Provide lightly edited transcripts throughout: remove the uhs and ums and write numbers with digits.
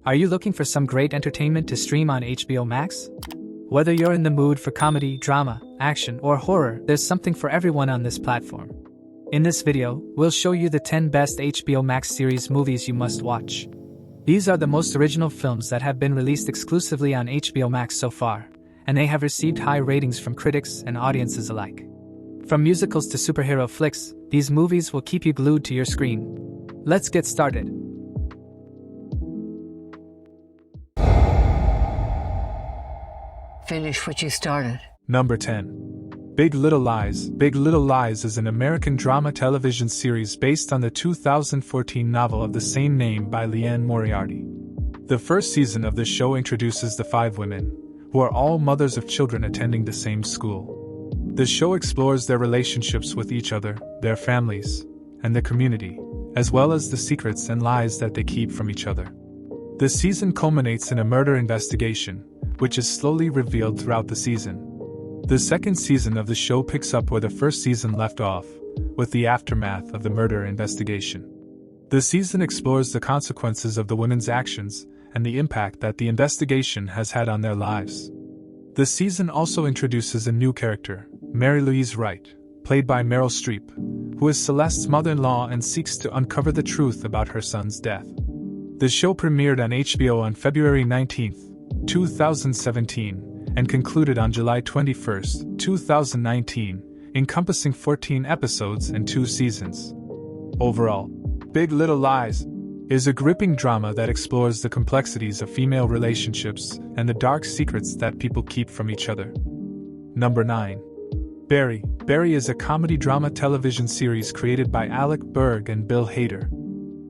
Are you looking for some great entertainment to stream on HBO Max? Whether you're in the mood for comedy, drama, action, or horror, there's something for everyone on this platform. In this video, we'll show you the 10 best HBO Max series movies you must watch. These are the most original films that have been released exclusively on HBO Max so far, and they have received high ratings from critics and audiences alike. From musicals to superhero flicks, these movies will keep you glued to your screen. Let's get started. Finish what you started. Number 10. Big Little Lies. Big Little Lies is an American drama television series based on the 2014 novel of the same name by Liane Moriarty. The first season of the show introduces the 5 women, who are all mothers of children attending the same school. The show explores their relationships with each other, their families, and the community, as well as the secrets and lies that they keep from each other. The season culminates in a murder investigation, which is slowly revealed throughout the season. The second season of the show picks up where the first season left off, with the aftermath of the murder investigation. The season explores the consequences of the women's actions and the impact that the investigation has had on their lives. The season also introduces a new character, Mary Louise Wright, played by Meryl Streep, who is Celeste's mother-in-law and seeks to uncover the truth about her son's death. The show premiered on HBO on February 19, 2017, and concluded on July 21, 2019, encompassing 14 episodes and 2 seasons. Overall, Big Little Lies is a gripping drama that explores the complexities of female relationships and the dark secrets that people keep from each other. Number 9. Barry. Barry is a comedy drama television series created by Alec Berg and Bill Hader.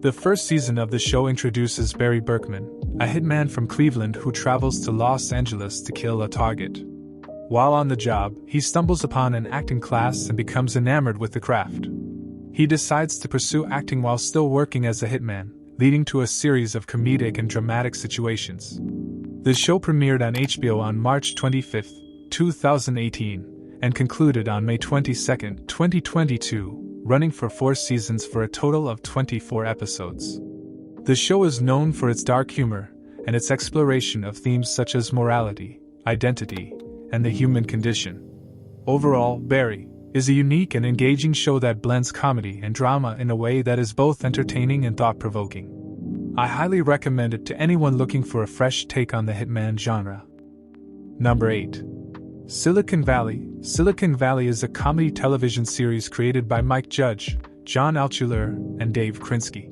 The first season of the show introduces Barry Berkman, a hitman from Cleveland who travels to Los Angeles to kill a target. While on the job, he stumbles upon an acting class and becomes enamored with the craft. He decides to pursue acting while still working as a hitman, leading to a series of comedic and dramatic situations. The show premiered on HBO on March 25, 2018, and concluded on May 22, 2022, running for 4 seasons for a total of 24 episodes. The show is known for its dark humor and its exploration of themes such as morality, identity, and the human condition. Overall, Barry is a unique and engaging show that blends comedy and drama in a way that is both entertaining and thought-provoking. I highly recommend it to anyone looking for a fresh take on the hitman genre. Number 8. Silicon Valley. Silicon Valley is a comedy television series created by Mike Judge, John Altshuler, and Dave Krinsky.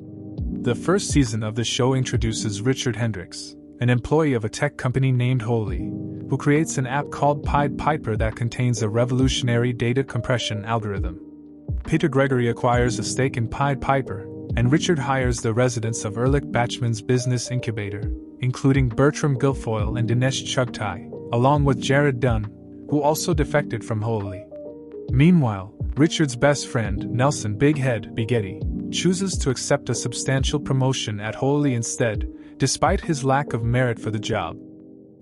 The first season of the show introduces Richard Hendricks, an employee of a tech company named Holy, who creates an app called Pied Piper that contains a revolutionary data compression algorithm. Peter Gregory acquires a stake in Pied Piper, and Richard hires the residents of Ehrlich Bachman's business incubator, including Bertram Guilfoyle and Dinesh Chugtai, along with Jared Dunn, who also defected from Holy. Meanwhile, Richard's best friend, Nelson Big Head Bighetti, chooses to accept a substantial promotion at Holy instead, despite his lack of merit for the job.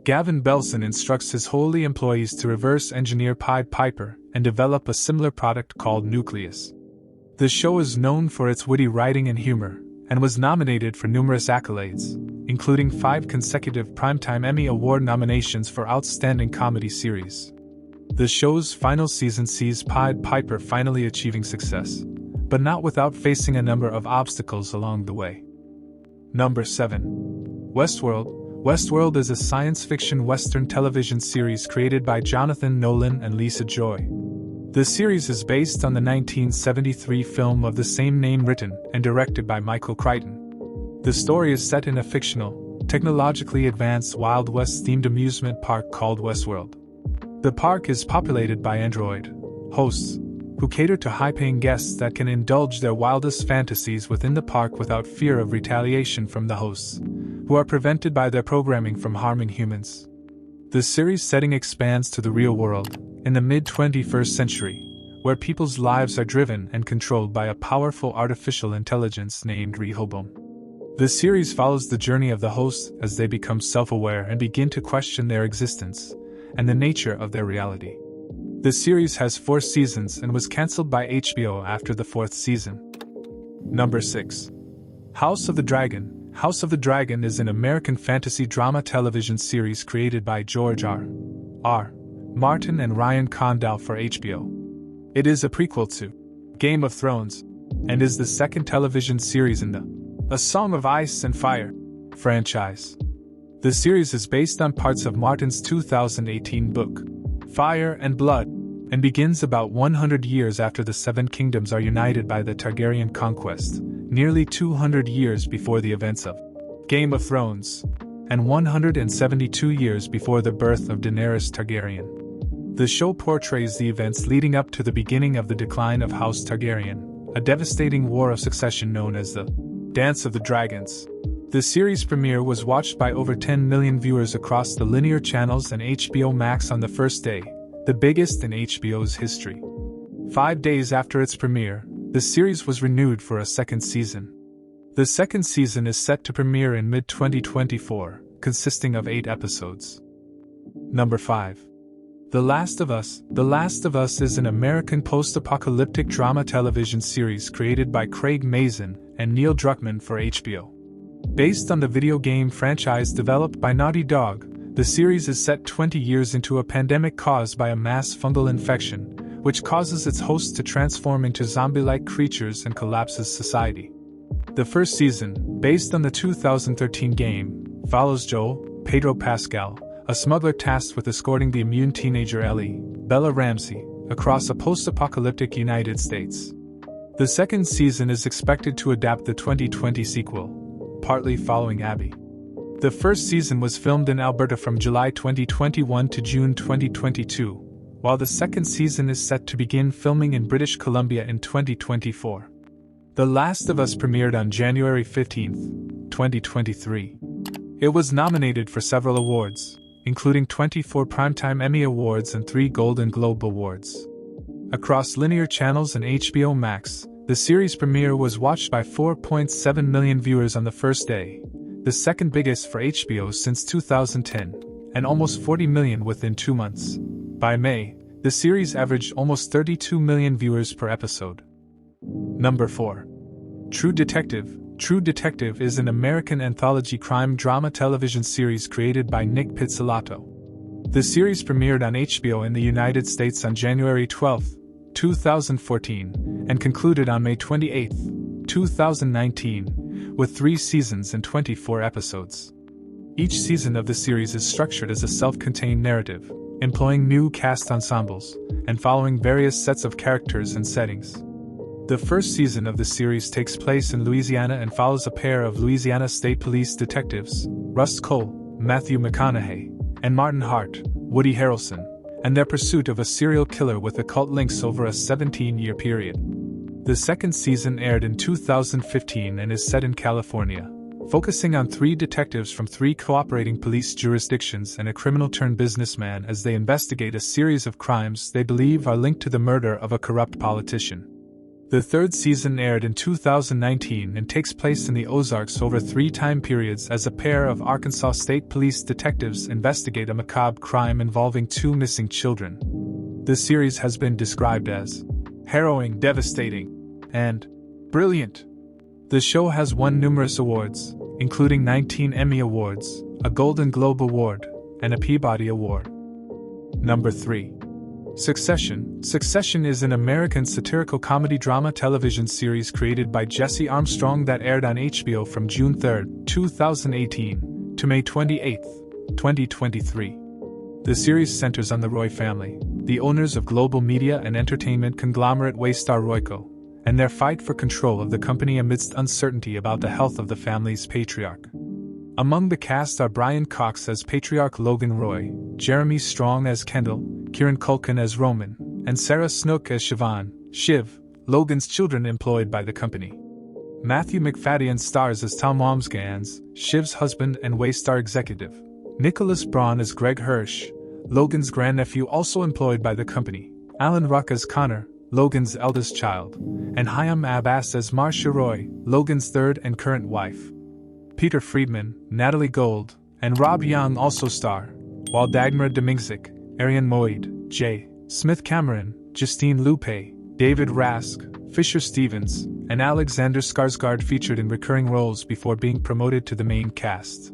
Gavin Belson instructs his Holy employees to reverse engineer Pied Piper and develop a similar product called Nucleus. The show is known for its witty writing and humor, and was nominated for numerous accolades, including 5 consecutive Primetime Emmy Award nominations for Outstanding Comedy Series. The show's final season sees Pied Piper finally achieving success, but not without facing a number of obstacles along the way. Number 7. Westworld. Westworld is a science fiction Western television series created by Jonathan Nolan and Lisa Joy. The series is based on the 1973 film of the same name written and directed by Michael Crichton. The story is set in a fictional, technologically advanced Wild West-themed amusement park called Westworld. The park is populated by android hosts, who cater to high-paying guests that can indulge their wildest fantasies within the park without fear of retaliation from the hosts, who are prevented by their programming from harming humans. The series setting expands to the real world, in the mid-21st century, where people's lives are driven and controlled by a powerful artificial intelligence named Rehoboam. The series follows the journey of the hosts as they become self-aware and begin to question their existence and the nature of their reality. The series has 4 seasons and was cancelled by HBO after the 4th season. Number 6. House of the Dragon. House of the Dragon is an American fantasy drama television series created by George R. Martin and Ryan Condal for HBO. It is a prequel to Game of Thrones, and is the second television series in the A Song of Ice and Fire franchise. The series is based on parts of Martin's 2018 book, Fire and Blood, and begins about 100 years after the Seven Kingdoms are united by the Targaryen conquest, nearly 200 years before the events of Game of Thrones, and 172 years before the birth of Daenerys Targaryen. The show portrays the events leading up to the beginning of the decline of House Targaryen, a devastating war of succession known as the Dance of the Dragons. The series premiere was watched by over 10 million viewers across the linear channels and HBO Max on the first day, the biggest in HBO's history. 5 days after its premiere, the series was renewed for a second season. The second season is set to premiere in mid-2024, consisting of 8 episodes. Number 5. The Last of Us. The Last of Us is an American post-apocalyptic drama television series created by Craig Mazin and Neil Druckmann for HBO. Based on the video game franchise developed by Naughty Dog, the series is set 20 years into a pandemic caused by a mass fungal infection, which causes its hosts to transform into zombie-like creatures and collapses society. The first season, based on the 2013 game, follows Joel, Pedro Pascal, a smuggler tasked with escorting the immune teenager Ellie, Bella Ramsey, across a post-apocalyptic United States. The second season is expected to adapt the 2020 sequel, partly following Abby. The first season was filmed in Alberta from July 2021 to June 2022, while the second season is set to begin filming in British Columbia in 2024. The Last of Us premiered on January 15, 2023. It was nominated for several awards, including 24 Primetime Emmy Awards and 3 Golden Globe Awards. Across linear channels and HBO Max, the series premiere was watched by 4.7 million viewers on the first day, the second biggest for HBO since 2010, and almost 40 million within 2 months. By May, the series averaged almost 32 million viewers per episode. Number 4. True Detective. True Detective is an American anthology crime drama television series created by Nick Pizzolatto. The series premiered on HBO in the United States on January 12, 2014, and concluded on May 28, 2019, with 3 seasons and 24 episodes. Each season of the series is structured as a self-contained narrative, employing new cast ensembles, and following various sets of characters and settings. The first season of the series takes place in Louisiana and follows a pair of Louisiana State Police detectives, Rust Cole, Matthew McConaughey, and Martin Hart, Woody Harrelson, and their pursuit of a serial killer with occult links over a 17-year period. The second season aired in 2015 and is set in California, focusing on 3 detectives from 3 cooperating police jurisdictions and a criminal-turned-businessman as they investigate a series of crimes they believe are linked to the murder of a corrupt politician. The third season aired in 2019 and takes place in the Ozarks over 3 time periods as a pair of Arkansas State Police detectives investigate a macabre crime involving 2 missing children. The series has been described as harrowing, devastating, and brilliant. The show has won numerous awards, including 19 Emmy Awards, a Golden Globe Award, and a Peabody Award. Number 3. Succession. Succession is an American satirical comedy drama television series created by Jesse Armstrong that aired on HBO from June 3, 2018, to May 28, 2023. The series centers on the Roy family, the owners of global media and entertainment conglomerate Waystar Royco, and their fight for control of the company amidst uncertainty about the health of the family's patriarch. Among the cast are Brian Cox as Patriarch Logan Roy, Jeremy Strong as Kendall, Kieran Culkin as Roman, and Sarah Snook as Siobhan, Shiv, Logan's children employed by the company. Matthew McFadden stars as Tom Wamsgans, Shiv's husband and Waystar executive. Nicholas Braun as Greg Hirsch, Logan's grandnephew also employed by the company. Alan Ruck as Connor, Logan's eldest child, and Hayam Abbas as Marcia Roy, Logan's third and current wife. Peter Friedman, Natalie Gold, and Rob Young also star, while Dagmar Domingzik, Arian Moid, J. Smith Cameron, Justine Lupe, David Rask, Fisher Stevens, and Alexander Skarsgård featured in recurring roles before being promoted to the main cast.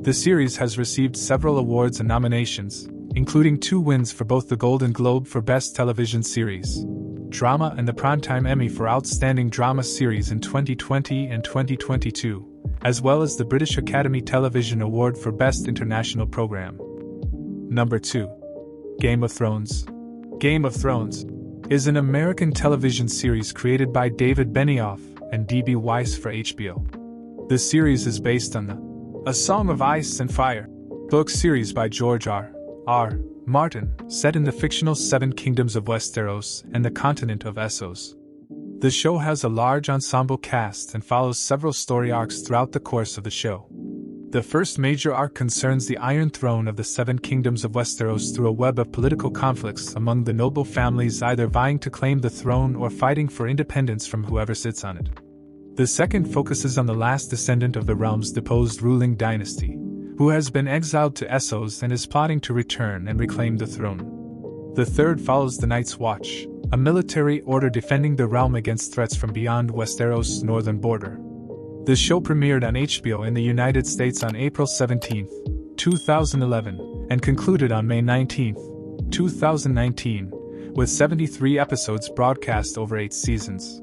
The series has received several awards and nominations, including 2 wins for both the Golden Globe for Best Television Series Drama and the Primetime Emmy for Outstanding Drama Series in 2020 and 2022, as well as the British Academy Television Award for Best International Program. Number 2. Game of Thrones. Game of Thrones is an American television series created by David Benioff and D.B. Weiss for HBO. The series is based on the A Song of Ice and Fire book series by George R.R. Martin, set in the fictional 7 kingdoms of Westeros and the continent of Essos. The show has a large ensemble cast and follows several story arcs throughout the course of the show. The first major arc concerns the Iron Throne of the 7 kingdoms of Westeros through a web of political conflicts among the noble families either vying to claim the throne or fighting for independence from whoever sits on it. The second focuses on the last descendant of the realm's deposed ruling dynasty, who has been exiled to Essos and is plotting to return and reclaim the throne. The third follows the Night's Watch, a military order defending the realm against threats from beyond Westeros' northern border. The show premiered on HBO in the United States on April 17, 2011, and concluded on May 19, 2019, with 73 episodes broadcast over 8 seasons.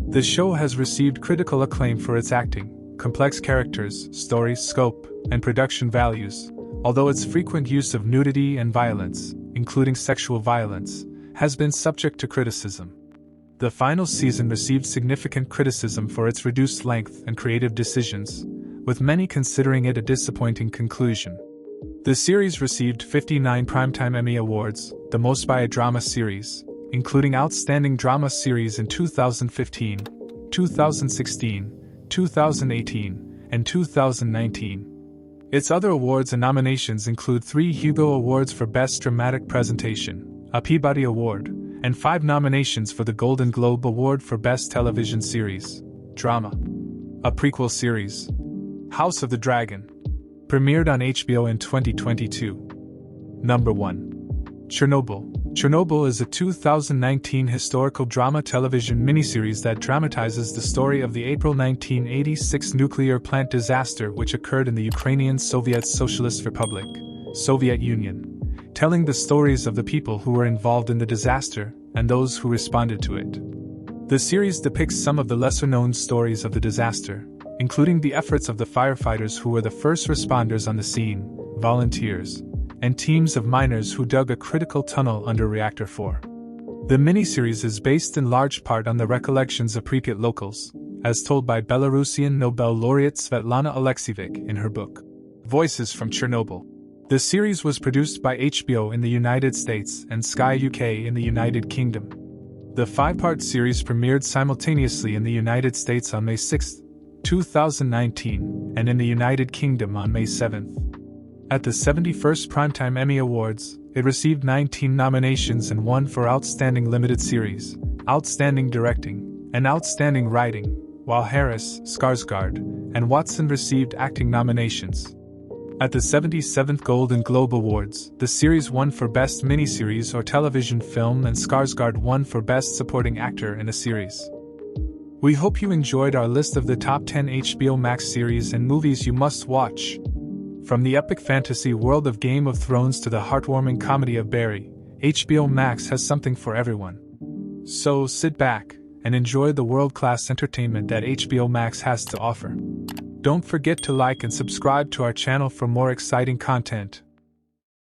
The show has received critical acclaim for its acting, complex characters, story scope, and production values, although its frequent use of nudity and violence, including sexual violence, has been subject to criticism. The final season received significant criticism for its reduced length and creative decisions, with many considering it a disappointing conclusion. The series received 59 Primetime Emmy Awards, the most by a drama series, including Outstanding Drama Series in 2015, 2016, 2018, and 2019. Its other awards and nominations include 3 Hugo Awards for Best Dramatic Presentation, a Peabody Award, and 5 nominations for the Golden Globe Award for Best Television Series Drama. A prequel series, House of the Dragon, premiered on HBO in 2022. Number 1. Chernobyl. Chernobyl is a 2019 historical drama television miniseries that dramatizes the story of the April 1986 nuclear plant disaster which occurred in the Ukrainian Soviet Socialist Republic, Soviet Union, telling the stories of the people who were involved in the disaster and those who responded to it. The series depicts some of the lesser-known stories of the disaster, including the efforts of the firefighters who were the first responders on the scene, volunteers, and teams of miners who dug a critical tunnel under Reactor 4. The miniseries is based in large part on the recollections of Pripyat locals, as told by Belarusian Nobel laureate Svetlana Alexievich in her book, Voices from Chernobyl. The series was produced by HBO in the United States and Sky UK in the United Kingdom. The 5-part series premiered simultaneously in the United States on May 6, 2019, and in the United Kingdom on May 7th. At the 71st Primetime Emmy Awards, it received 19 nominations and 1 for Outstanding Limited Series, Outstanding Directing, and Outstanding Writing, while Harris, Skarsgård, and Watson received acting nominations. At the 77th Golden Globe Awards, the series won for Best Miniseries or Television Film and Skarsgård won for Best Supporting Actor in a Series. We hope you enjoyed our list of the top 10 HBO Max series and movies you must watch. From the epic fantasy world of Game of Thrones to the heartwarming comedy of Barry, HBO Max has something for everyone. So sit back and enjoy the world-class entertainment that HBO Max has to offer. Don't forget to like and subscribe to our channel for more exciting content.